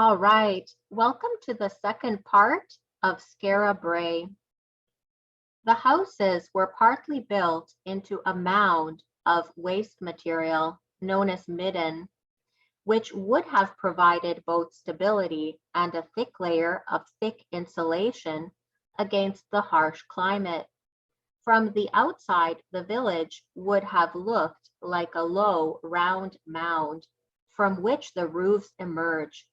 All right, welcome to the second part of Skara Brae. The houses were partly built into a mound of waste material known as midden, which would have provided both stability and a thick layer of thick insulation against the harsh climate. From the outside, the village would have looked like a low, round mound from which the roofs emerge.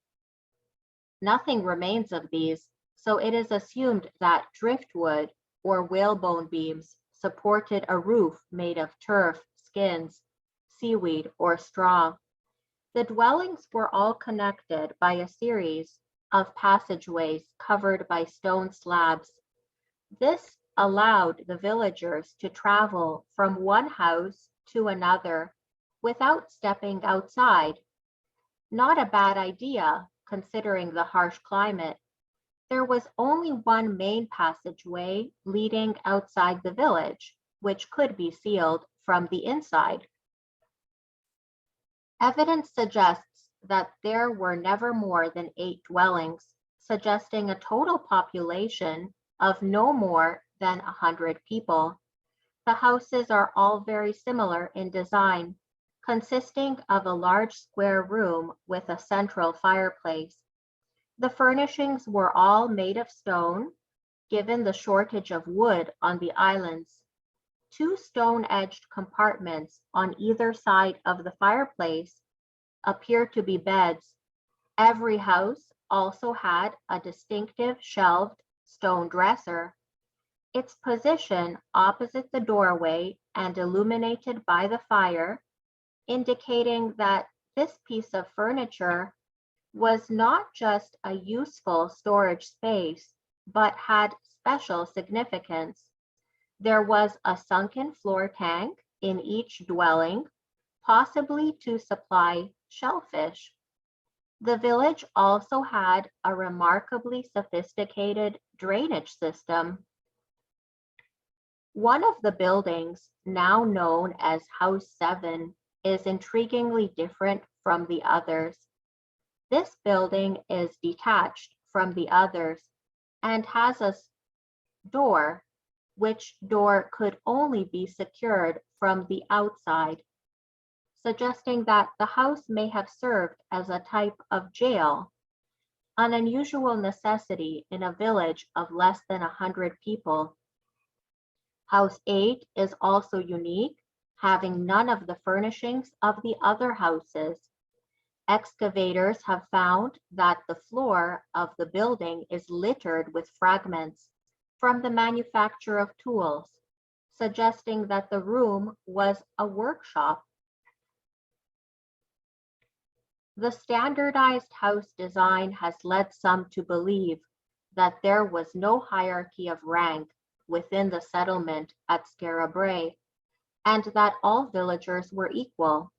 Nothing remains of these, so it is assumed that driftwood or whalebone beams supported a roof made of turf, skins, seaweed, or straw. The dwellings were all connected by a series of passageways covered by stone slabs. This allowed the villagers to travel from one house to another without stepping outside. Not a bad idea, considering the harsh climate. There was only one main passageway leading outside the village, which could be sealed from the inside. Evidence suggests that there were never more than 8 dwellings, suggesting a total population of no more than 100 people. The houses are all very similar in design, consisting of a large square room with a central fireplace. The furnishings were all made of stone, given the shortage of wood on the islands. 2 stone-edged compartments on either side of the fireplace appear to be beds. Every house also had a distinctive shelved stone dresser. Its position opposite the doorway and illuminated by the fire, indicating that this piece of furniture was not just a useful storage space, but had special significance. There was a sunken floor tank in each dwelling, possibly to supply shellfish. The village also had a remarkably sophisticated drainage system. One of the buildings, now known as House 7, is intriguingly different from the others. This building is detached from the others and has a door, which door could only be secured from the outside, suggesting that the house may have served as a type of jail, an unusual necessity in a village of less than 100 people. House 8 is also unique, having none of the furnishings of the other houses. Excavators have found that the floor of the building is littered with fragments from the manufacture of tools, suggesting that the room was a workshop. The standardized house design has led some to believe that there was no hierarchy of rank within the settlement at Skara Brae, and that all villagers were equal.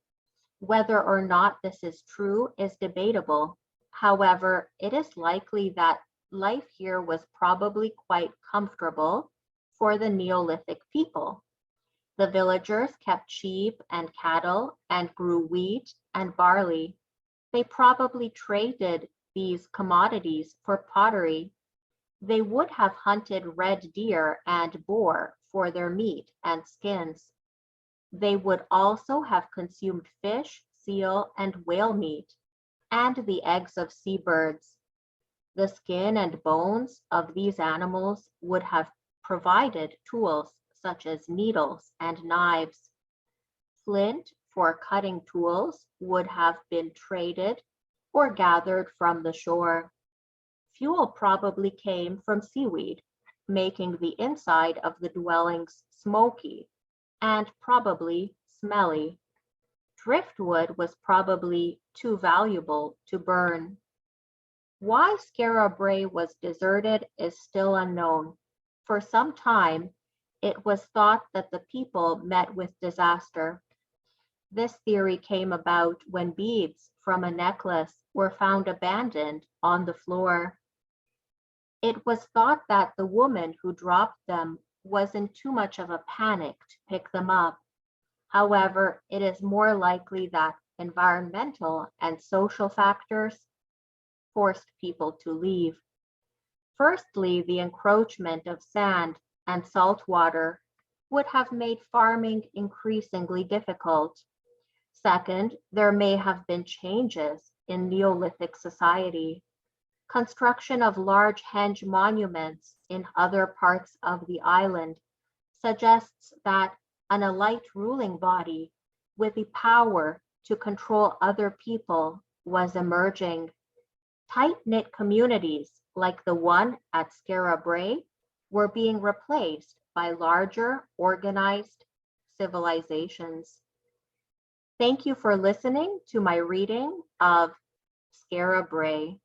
Whether or not this is true is debatable. However, it is likely that life here was probably quite comfortable for the Neolithic people. The villagers kept sheep and cattle and grew wheat and barley. They probably traded these commodities for pottery. They would have hunted red deer and boar for their meat and skins. They would also have consumed fish, seal, and whale meat, and the eggs of seabirds. The skin and bones of these animals would have provided tools such as needles and knives. Flint for cutting tools would have been traded or gathered from the shore. Fuel probably came from seaweed, making the inside of the dwellings smoky and probably smelly. Driftwood was probably too valuable to burn. Why Skara Brae was deserted is still unknown. For some time, it was thought that the people met with disaster. This theory came about when beads from a necklace were found abandoned on the floor. It was thought that the woman who dropped them was in too much of a panic to pick them up. However, it is more likely that environmental and social factors, forced people to leave. Firstly, the encroachment of sand and salt water would have made farming increasingly difficult. Second, there may have been changes in Neolithic society. Construction of large henge monuments in other parts of the island suggests that an elite ruling body with the power to control other people was emerging. Tight-knit communities like the one at Skara Brae were being replaced by larger, organized civilizations. Thank you for listening to my reading of Skara Brae.